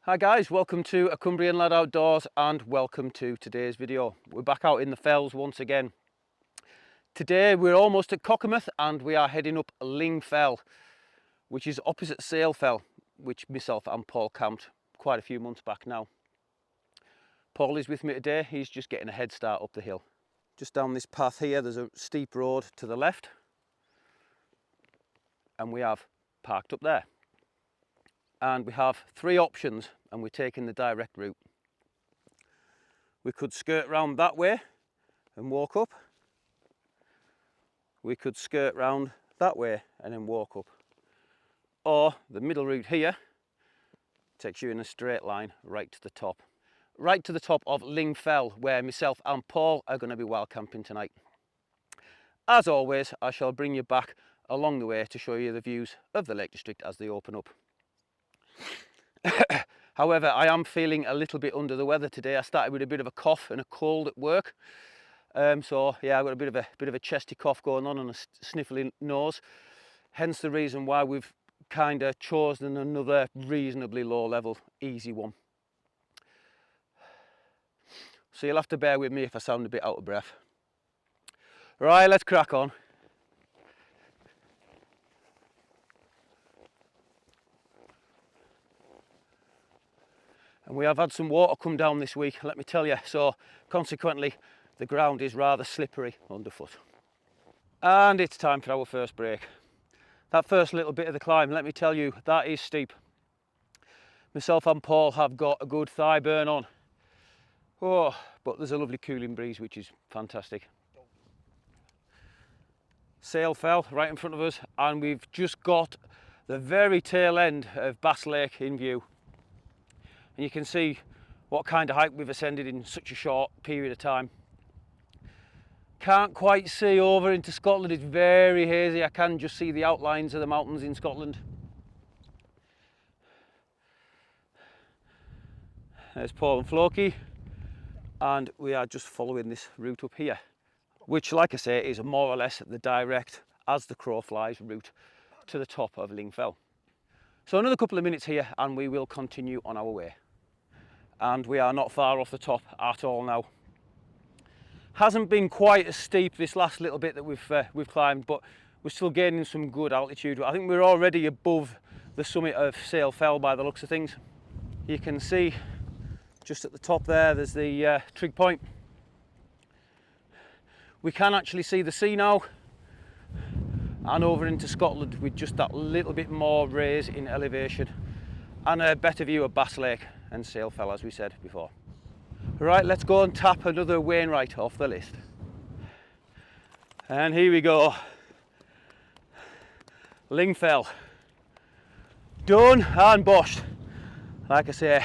Hi guys, welcome to A Cumbrian Lad Outdoors and welcome to today's video. We're back out in the fells once again. Today we're almost at Cockermouth and we are heading up Ling Fell, which is opposite Sale Fell, which myself and Paul camped quite a few months back now. Paul is with me today, he's just getting a head start up the hill. Just down this path here there's a steep road to the left and we have parked up there. And we have three options and we're taking the direct route. We could skirt round that way and walk up. We could skirt round that way and then walk up. Or the middle route here takes you in a straight line right to the top. Right to the top of Ling Fell, where myself and Paul are going to be wild camping tonight. As always, I shall bring you back along the way to show you the views of the Lake District as they open up. However, I am feeling a little bit under the weather today. I started with a bit of a cough and a cold at work. So yeah, I've got a bit of a chesty cough going on and a sniffly nose. Hence the reason why we've kind of chosen another reasonably low level, easy one. So you'll have to bear with me if I sound a bit out of breath. Right, let's crack on. And we have had some water come down this week, let me tell you, so consequently the ground is rather slippery underfoot. And it's time for our first break. That first little bit of the climb, let me tell you, that is steep. Myself and Paul have got a good thigh burn on. Oh, but there's a lovely cooling breeze, which is fantastic. Sale Fell right in front of us, and we've just got the very tail end of Bass Lake in view. And you can see what kind of height we've ascended in such a short period of time. Can't quite see over into Scotland, it's very hazy. I can just see the outlines of the mountains in Scotland. There's Paul and Floki, and we are just following this route up here, which, like I say, is more or less the direct, as the crow flies, route to the top of Ling Fell. So another couple of minutes here and we will continue on our way. And we are not far off the top at all now. Hasn't been quite as steep this last little bit that we've climbed, but we're still gaining some good altitude. I think we're already above the summit of Sale Fell by the looks of things. You can see just at the top there's the trig point. We can actually see the sea now, and over into Scotland with just that little bit more raise in elevation and a better view of Bass Lake and Sale Fell, as we said before. Right, let's go and tap another wainwright off the list. And here we go. Ling Fell. Done and boshed. Like I say,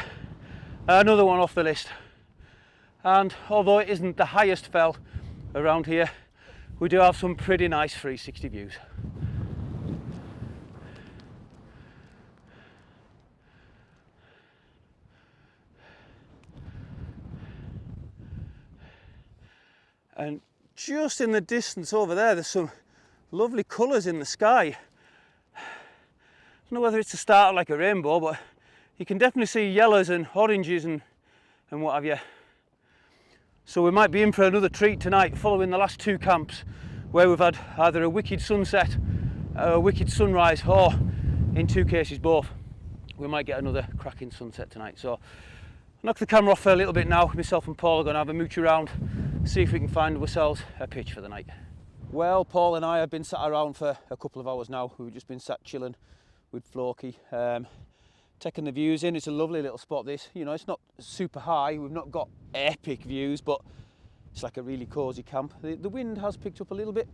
another one off the list. And although it isn't the highest fell around here, we do have some pretty nice 360 views. And just in the distance over there, there's some lovely colours in the sky. I don't know whether it's the start of like a rainbow, but you can definitely see yellows and oranges and what have you. So we might be in for another treat tonight, following the last two camps where we've had either a wicked sunset or a wicked sunrise, or in two cases both. We might get another cracking sunset tonight. So knock the camera off for a little bit now. Myself and Paul are going to have a mooch around, see if we can find ourselves a pitch for the night. Well, Paul and I have been sat around for a couple of hours now. We've just been sat chilling with Floki, taking the views in. It's a lovely little spot this. You know, it's not super high, we've not got epic views, but it's like a really cosy camp. The wind has picked up a little bit.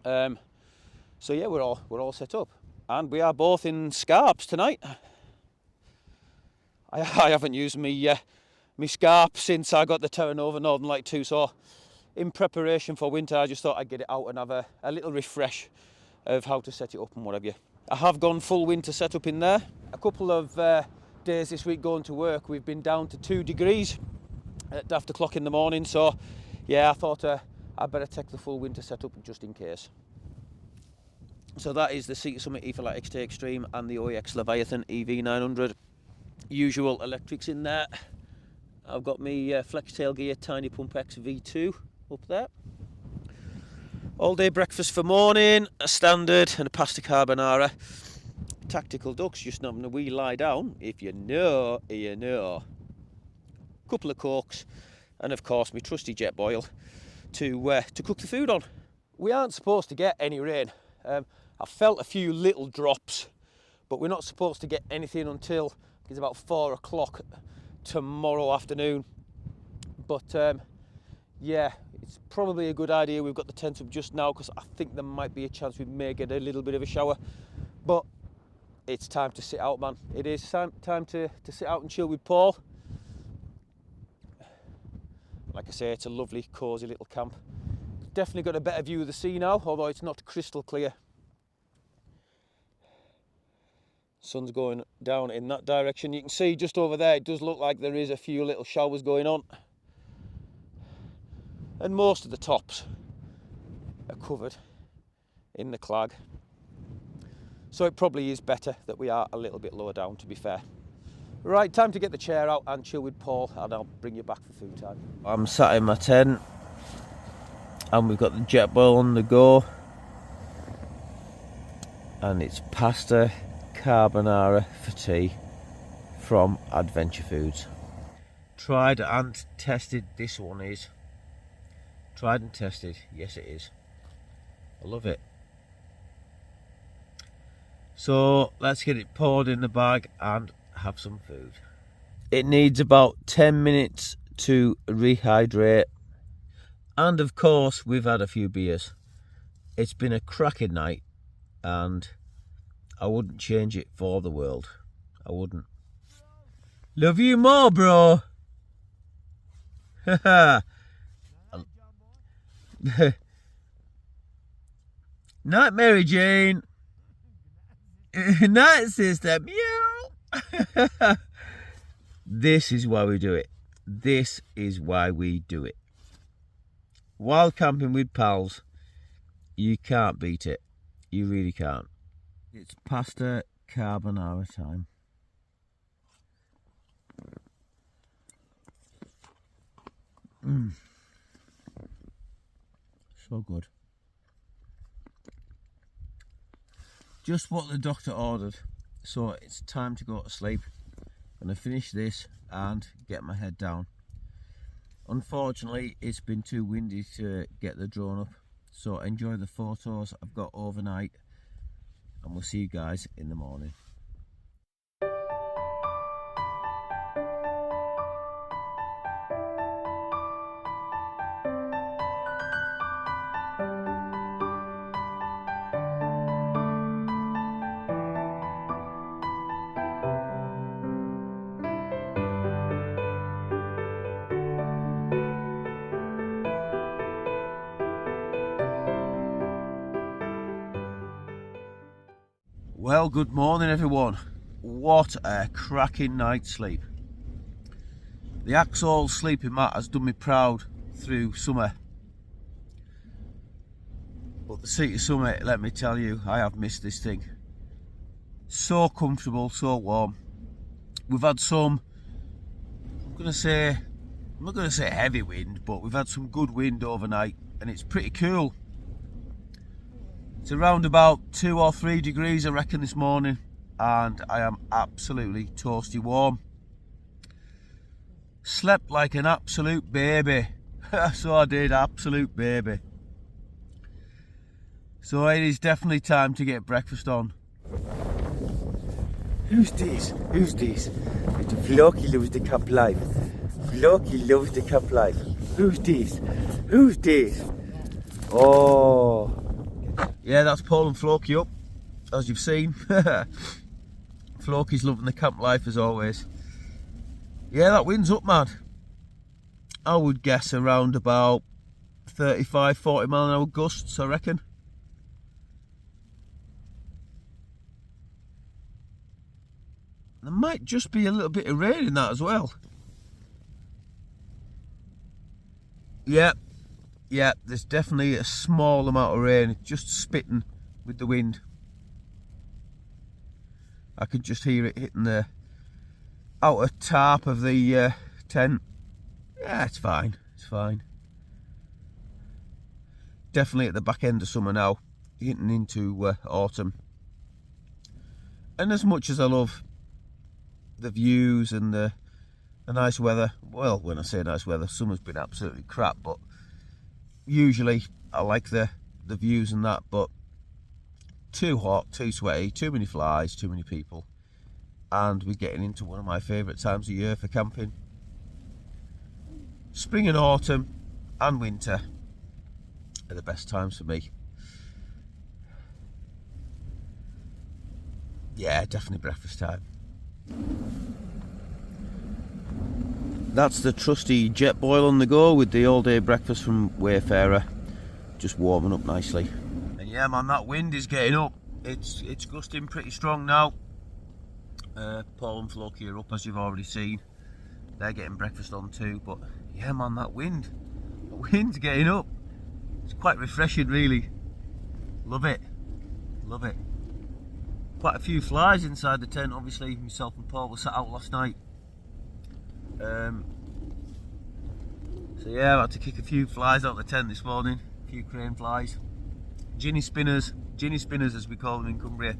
So yeah, we're all set up. And we are both in scarps tonight. I haven't used me scarp since I got the Terra Nova Northern Light 2, so in preparation for winter I just thought I'd get it out and have a little refresh of how to set it up and what have you. I have gone full winter setup in there. A couple of days this week going to work, we've been down to 2 degrees at after clock in the morning, so yeah, I thought I'd better take the full winter setup just in case. So that is the Sea Summit Etherlight XT Extreme and the OEX Leviathan EV900. usual electrics in there. I've got my flex tail gear Tiny Pump X V2 up there. All day breakfast for morning, a standard and a pasta carbonara. Tactical ducks, just having a wee lie down. If you know, you know. Couple of cokes, and of course my trusty jet boil to cook the food on. We aren't supposed to get any rain. I felt a few little drops, but we're not supposed to get anything until it's about 4 o'clock tomorrow afternoon. But yeah, it's probably a good idea we've got the tent up just now, because I think there might be a chance we may get a little bit of a shower. But it's time to sit out, man. It is time to sit out and chill with Paul. Like I say, it's a lovely, cosy little camp. Definitely got a better view of the sea now, although it's not crystal clear. Sun's going down in that direction. You can see just over there, it does look like there is a few little showers going on. And most of the tops are covered in the clag. So it probably is better that we are a little bit lower down, to be fair. Right, time to get the chair out and chill with Paul, and I'll bring you back for food time. I'm sat in my tent, and we've got the jet boil on the go. And it's pasta carbonara for tea from Adventure Foods. Tried and tested, this one is. Tried and tested, yes it is. I love it. So let's get it poured in the bag and have some food. It needs about 10 minutes to rehydrate, and of course we've had a few beers. It's been a cracking night, and I wouldn't change it for the world. I wouldn't. Love you more, bro. Haha. Night, Mary Jane. Night, sister. Meow. This is why we do it. This is why we do it. Wild camping with pals, you can't beat it. You really can't. It's pasta carbonara time. So good. Just what the doctor ordered. So it's time to go to sleep. I'm going to finish this and get my head down. Unfortunately, it's been too windy to get the drone up. So enjoy the photos I've got overnight, and we'll see you guys in the morning. Well, good morning everyone. What a cracking night's sleep. The Axol sleeping mat has done me proud through summer. But the Seat of Summit, let me tell you, I have missed this thing. So comfortable, so warm. We've had some, I'm not going to say heavy wind, but we've had some good wind overnight, and it's pretty cool. It's around about 2 or 3 degrees, I reckon, this morning, and I am absolutely toasty warm. Slept like an absolute baby. So I did, absolute baby. So it is definitely time to get breakfast on. Who's this? Who's this? It's Floki loves the camp life. Floki loves the camp life. Who's this? Who's this? Oh. Yeah, that's Paul and Floki up, as you've seen. Floki's loving the camp life as always. Yeah, that wind's up, man. I would guess around about 35, 40 mile an hour gusts, I reckon. There might just be a little bit of rain in that as well. Yeah, there's definitely a small amount of rain, just spitting with the wind. I could just hear it hitting the outer tarp of the tent. Yeah, it's fine. It's fine. Definitely at the back end of summer now, hitting into autumn. And as much as I love the views and the nice weather, well, when I say nice weather, summer's been absolutely crap, but usually I like the views and that, but too hot, too sweaty, too many flies, too many people, and we're getting into one of my favourite times of year for camping. Spring and autumn and winter are the best times for me. Yeah, definitely breakfast time. That's the trusty jet boil on the go with the all-day breakfast from Wayfarer, just warming up nicely. And yeah, man, that wind is getting up. It's gusting pretty strong now. Paul and Floki are up, as you've already seen. They're getting breakfast on too. But yeah, man, that wind's getting up. It's quite refreshing, really. Love it, love it. Quite a few flies inside the tent. Obviously, myself and Paul were sat out last night. So yeah, I had to kick a few flies out of the tent this morning. A few crane flies, ginny spinners as we call them in Cumbria.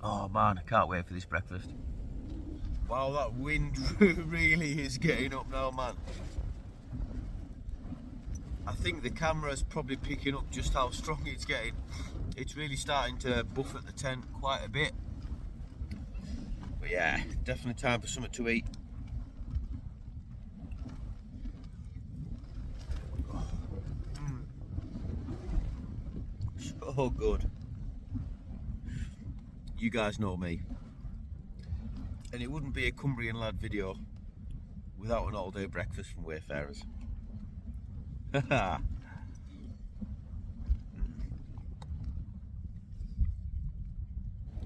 Oh man, I can't wait for this breakfast. Wow, that wind really is getting up now, man. I think the camera's probably picking up just how strong it's getting. It's really starting to buffet the tent quite a bit. But yeah, definitely time for something to eat. So good. You guys know me. And it wouldn't be a Cumbrian Lad video without an all-day breakfast from Wayfarers. Haha.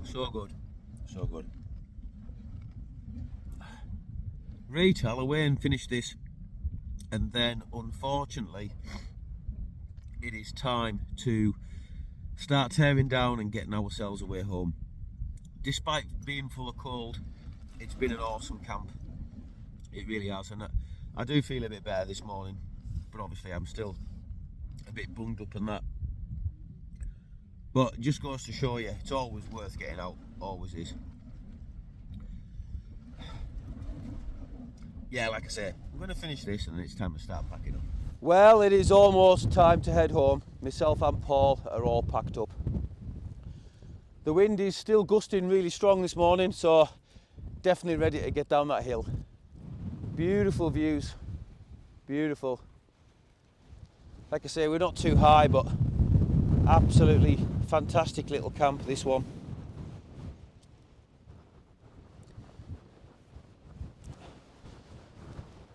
So good, so good. Right, I'll away and finish this, and then unfortunately it is time to start tearing down and getting ourselves away home. Despite being full of cold, it's been an awesome camp. It really has, and I do feel a bit better this morning, but obviously I'm still a bit bunged up and that. But it just goes to show you, it's always worth getting out, always is. Yeah, like I say, we're going to finish this and then it's time to start packing up. Well, it is almost time to head home. Myself and Paul are all packed up. The wind is still gusting really strong this morning, so definitely ready to get down that hill. Beautiful views, beautiful. Like I say, we're not too high, but absolutely fantastic little camp, this one.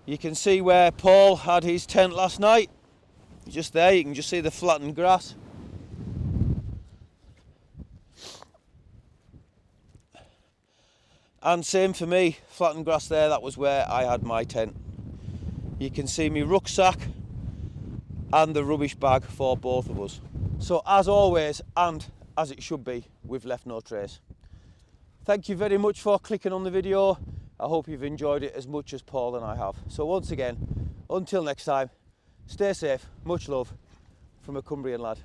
You can see where Paul had his tent last night. Just there, you can just see the flattened grass. And same for me, flattened grass there, that was where I had my tent. You can see my rucksack and the rubbish bag for both of us. So as always, and as it should be, we've left no trace. Thank you very much for clicking on the video. I hope you've enjoyed it as much as Paul and I have. So once again, until next time, stay safe, much love from a Cumbrian lad.